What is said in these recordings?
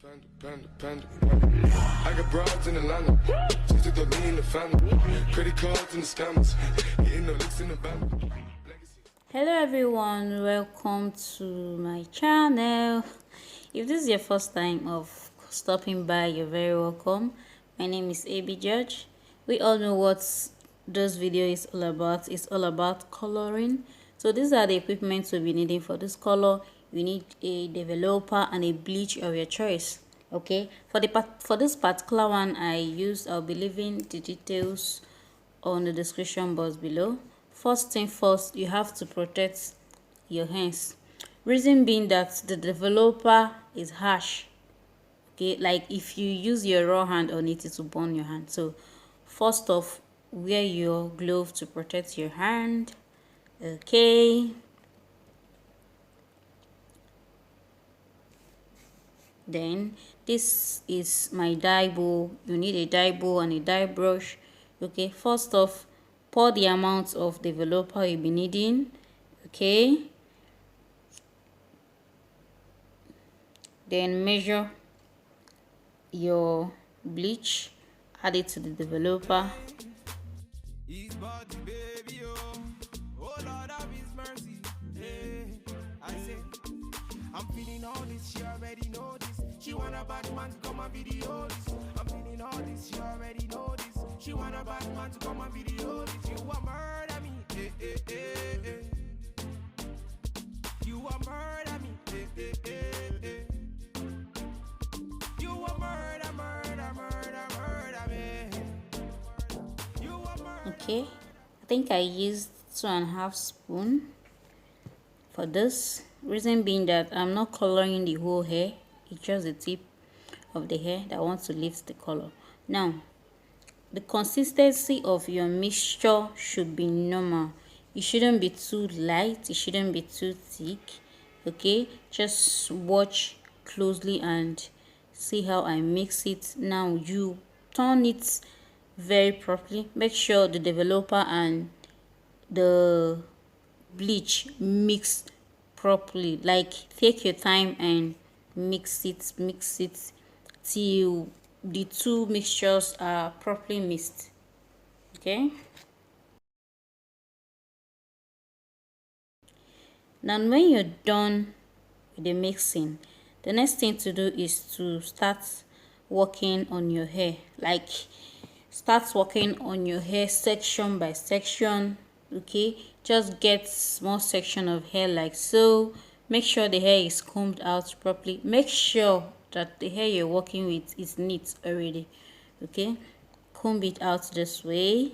I got broads in Atlanta, just to throw me in the family. Credit cards and the scammers, getting no licks in the band. Hello everyone, welcome to my channel. If this is your first time of stopping by, you're very welcome. My name is AB Judge. We all know what this video is all about. It's all about coloring. So these are the equipment we'll be needing for this color. You need a developer and a bleach of your choice. Okay, for this particular one I'll be leaving the details on the description box below. First thing first, you have to protect your hands. Reason being that the developer is harsh. Okay, like if you use your raw hand on it, it will burn your hand. So first off, wear your glove to protect your hand. Okay, then this is my dye bowl. You need a dye bowl and a dye brush. Okay, first off, pour the amount of developer you'll be needing. Okay, then measure your bleach, add it to the developer. I'm feeling all this, she already know this. She want a bad man to come and video this. I'm feeling all this, she already know this. She want a bad man to come and video this. You a murder me, eh, eh, eh, eh. You a murder me, eh, eh, eh, eh. You a murder me. You a murder. Okay, I think I used 2.5 spoons for this. Reason being that I'm not coloring the whole hair, it's just the tip of the hair that wants to lift the color. Now, the consistency of your mixture should be normal. It shouldn't be too light, it shouldn't be too thick. Okay, just watch closely and see how I mix it. Now you turn it very properly. Make sure the developer and the bleach mix properly. Like, take your time and mix it till the two mixtures are properly mixed. Okay, now when you're done with the mixing, the next thing to do is to start working on your hair. Like, start working on your hair section by section. Okay, just get small section of hair like so. Make sure the hair is combed out properly. Make sure that the hair you're working with is neat already. Okay, comb it out this way.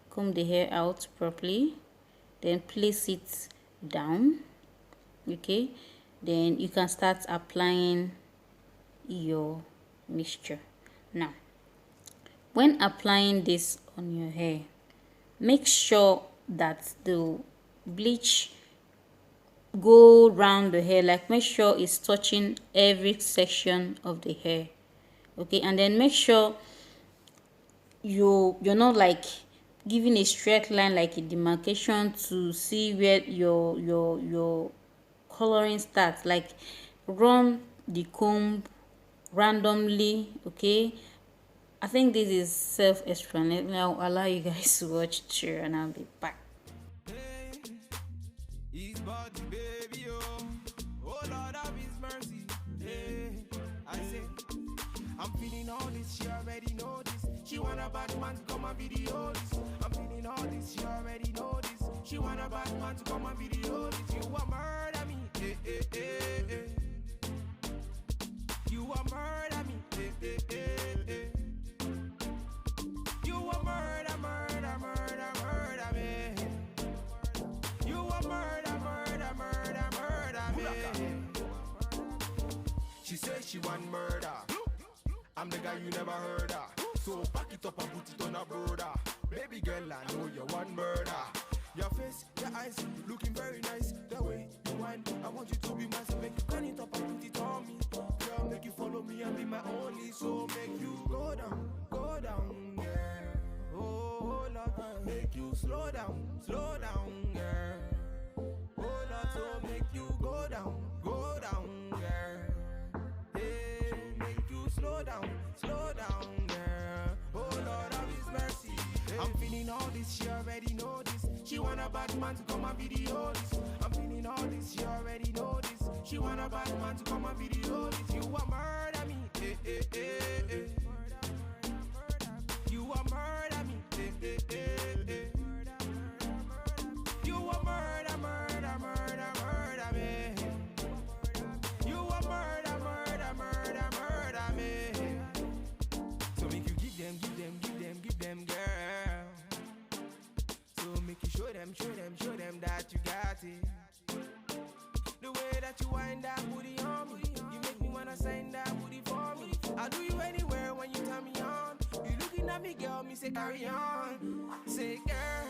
Comb the hair out properly, then place it down. Okay, then you can start applying your mixture. Now, when applying this on your hair, make sure that the bleach go round the hair. Like, make sure it's touching every section of the hair. Okay, and then make sure you're not like giving a straight line, like a demarcation to see where your coloring starts. Like, run the comb randomly. Okay, I think this is self-explanatory. I'll allow you guys to watch through and I'll be back. His body, baby, oh Lord of his mercy. I say, I'm feeling all this, she already know this. She want a bad man to come and video this. I'm feeling all this, she already know this. She want a bad man to come and video this. You a murder me, eh, eh, eh, eh. You a murder me, eh, eh, eh, eh. You a murder me. You a murder me. She says she want murder. I'm the guy you never heard of. So pack it up and put it on a brother. Baby girl, I know you want murder. Your face, your eyes, looking very nice. The way you whine, I want you to be mine. So make you turn it up and put it on me. Girl, make you follow me and be my only. So make you go down, girl. Oh Lord, make you slow down, girl. Oh Lord, so make you go down, girl. I'm feeling all this, she already know this. She want a bad man to come and video this. I'm feeling all this, she already know this. She want a bad man to come and video this. You a murder me, eh, eh, eh, eh. You a murder me, eh, eh, eh, eh. You a murder, murder, murder, murder me. You a murder, murder, murder, murder me. So make you give them, give them, give them, give them, girl. So make you show them, show them, show them that you got it. The way that you wind that booty on me, you make me wanna sign that booty for me. I'll do you anywhere when you turn me on. You looking at me, girl, me say carry on. Say girl,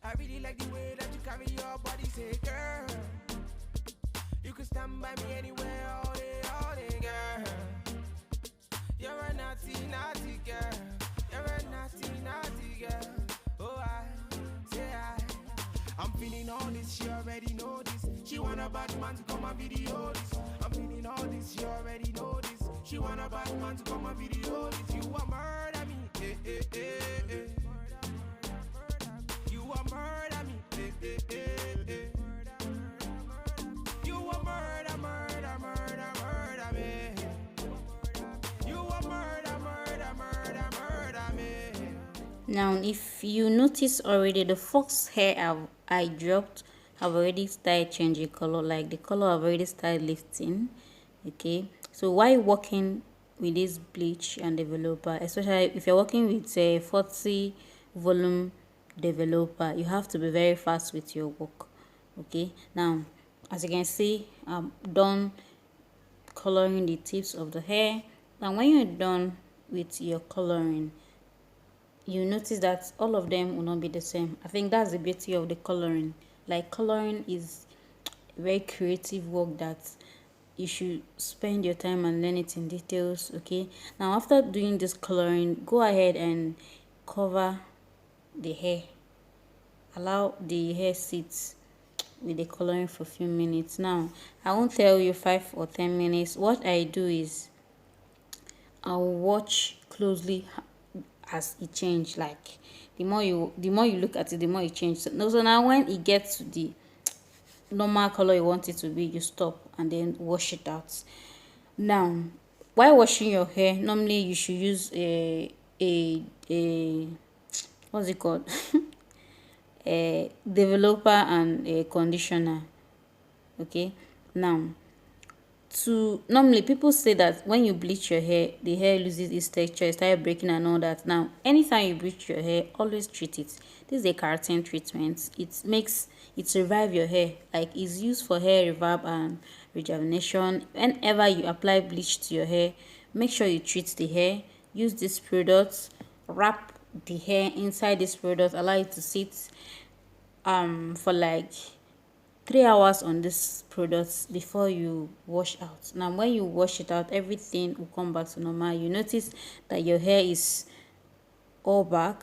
I really like the way that you carry your body. Say girl, you can stand by me anywhere all day, girl. You're a naughty, naughty girl. You're a naughty, naughty girl. Oh, I'm feeling all this, she already know this. She want a bad man to come and video this. I'm feeling all this, she already know this. She want a bad man to come and video this. You a murder me, eh, eh, eh, eh. You a murder me, eh, eh, eh, eh. You a murder, murder, murder, murder me. You a murder, murder, murder, murder me. Now, if you notice already, the fox hair I dropped have already started changing color. Like the color have already started lifting. Okay, so while working with this bleach and developer, especially if you're working with a 40 volume developer, you have to be very fast with your work. Okay, now as you can see, I'm done coloring the tips of the hair. Now when you're done with your coloring, you notice that all of them will not be the same. I think that's the beauty of the coloring. Like, coloring is very creative work that you should spend your time and learn it in details. Okay, now after doing this coloring, go ahead and cover the hair. Allow the hair sit with the coloring for a few minutes. Now I won't tell you 5 or 10 minutes. What I do is I'll watch closely as it change. Like, the more you look at it, the more it changes. So now when it gets to the normal color you want it to be, you stop and then wash it out. Now while washing your hair, normally you should use a what's it called a developer and a conditioner. Okay, now normally people say that when you bleach your hair, the hair loses its texture, it starts breaking and all that. Now anytime you bleach your hair, always treat it. This is a keratin treatment. It revive your hair. Like, it's used for hair revive and rejuvenation. Whenever you apply bleach to your hair, make sure you treat the hair. Use this product, wrap the hair inside this product, allow it to sit for like 3 hours on this product before you wash out. Now when you wash it out, everything will come back to normal. You notice that your hair is all back,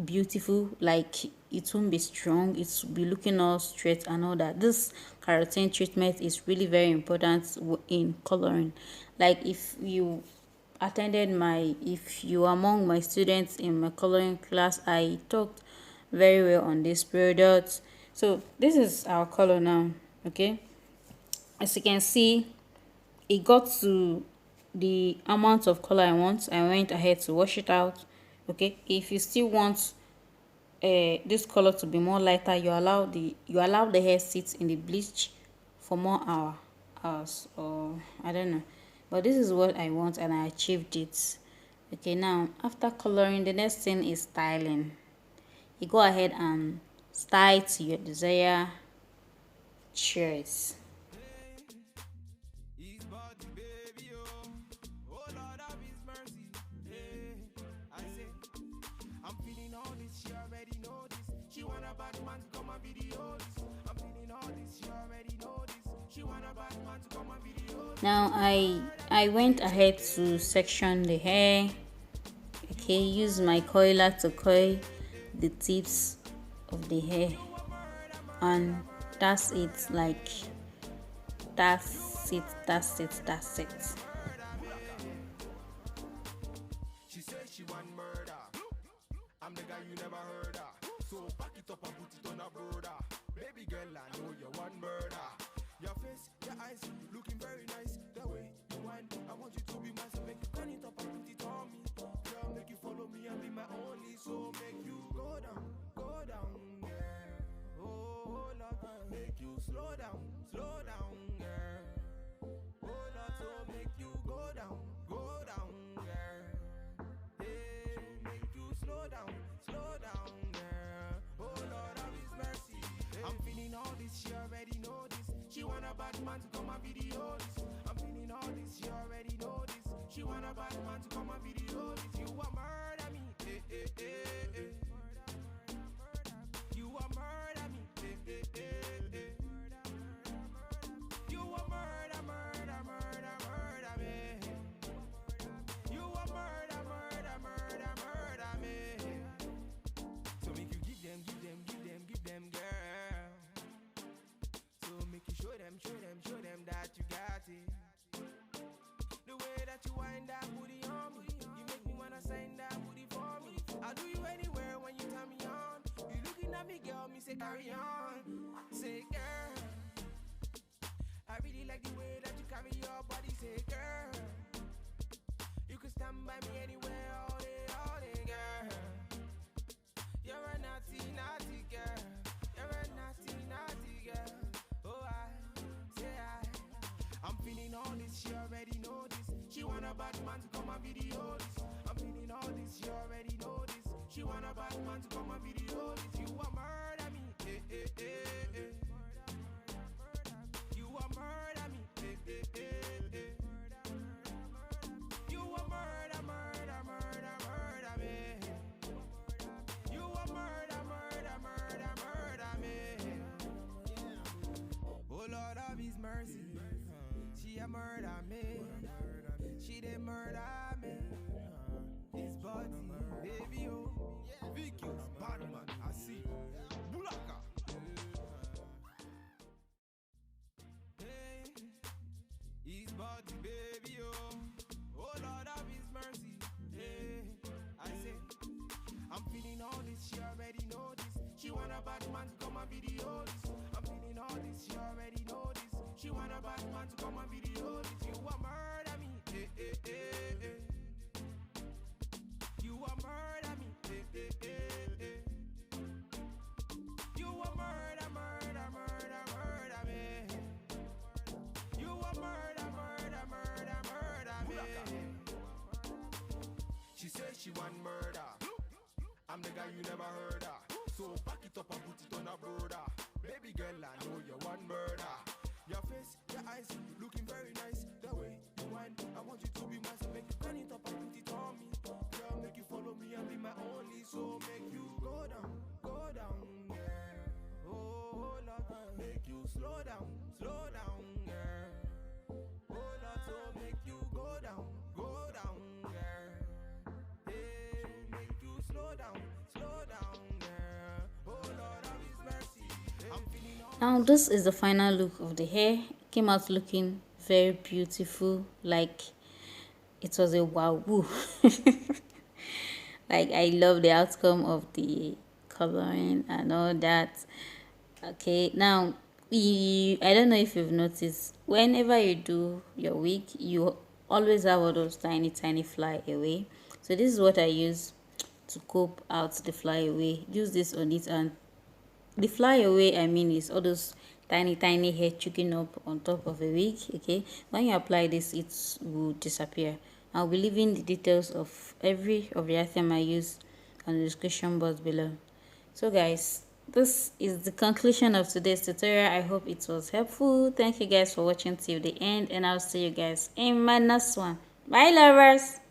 beautiful. Like, it won't be strong, it will be looking all straight and all that. This keratin treatment is really very important in coloring. Like, if you are among my students in my coloring class, I talked very well on this product. So this is our color now. Okay, as you can see, it got to the amount of color I want. I went ahead to wash it out. Okay, if you still want this color to be more lighter, you allow the hair sit in the bleach for more hours, or I don't know, but this is what I want and I achieved it. Okay, now after coloring, the next thing is styling. You go ahead and style to your desire. Cheers. His body, baby, oh Lord of his mercy. Hey, I say, I'm feeling all this, she already know this. She want a bad man to come and video this. I'm feeling all this, she already know this. She want a bad man to come and video this. Now I went ahead to section the hair. Okay, use my coiler to coil the tips of the hair, and that's it. Like, that's it. She says she want murder. you never heard of. So back it up and put it on a brother. Baby girl, I know you're one murder. Your face, your eyes, looking very nice. The way you whine, I want you to be mine. So make you turn it up and put it on me. Girl, make you follow me and be my only. So make you go down, girl. Oh Lord, make you slow down, girl. Oh Lord, so make you go down, girl. Hey, make you slow down, girl. Oh Lord, have His mercy. Hey. I'm feeling all this, she already know this. She want a bad man to come and video this. I'm feeling all this, she already know this. She want a bad man to come and video this. You a murder me, eh, eh, eh, eh. You a murder me, eh, eh, eh, eh. You a murder me. You a murder me. So make you give them, girl. So make you show them that you got it. The way that you wind that booty on me, you make me wanna sign that booty for me. I'll do you anywhere when you turn me on. You looking at me, girl, me say carry on. Say girl, I really like the way that you carry your body. Say girl, you can stand by me anywhere all day, girl. You're a naughty girl. You're a naughty girl. Oh, I'm feeling all this, she already know this. She want a bad man to come and video this. I'm feeling all this, she already know this. She want a bad man to come and video this. You a murder me, eh, eh, eh, eh. You a murder me, eh, eh, eh, eh. You a murder me. You a murder me. Oh Lord of His mercy, she a murder me. She dey murder me. This body, baby, oh. Vicus, bad man, I see. Bulaka. Hey, his body, baby, oh. Oh Lord of His mercy, hey. I say, I'm feeling all this, she already know this. She want a bad man to come and video this. I'm feeling all this, she already know this. She want a bad man to come and video this. You a murder me, eh, eh, eh, eh. You a murder me, eh, eh, eh, eh. You a murder me. You a murder me. She says she want murder. I'm the guy you never heard of. So back it up and put it on a brother. Baby girl, I know you're one murder. Your face, your eyes, looking very nice. The way you whine, I want you to be mine. So make you turn it up and put it on me. Girl, make you follow me and be my only. So make you go down, girl. Oh Lord, make you slow down, girl. Oh Lord, so make you go down, girl. Hey, make you slow down, girl. Oh Lord, have His mercy. I'm feeling all. Now this is the final look of the hair. It came out looking very beautiful, like it was a wow. Like I love the outcome of the coloring and all that. Okay, now I don't know if you've noticed, whenever you do your wig, you always have all those tiny fly away. So this is what I use to cope out the fly away. Use this on it, and the fly away I mean is all those tiny hair choking up on top of a wig. Okay, when you apply this, it will disappear. I'll be leaving the details of every of the item I use on the description box below. So guys, this is the conclusion of today's tutorial. I hope it was helpful. Thank you guys for watching till the end, and I'll see you guys in my next one. Bye lovers.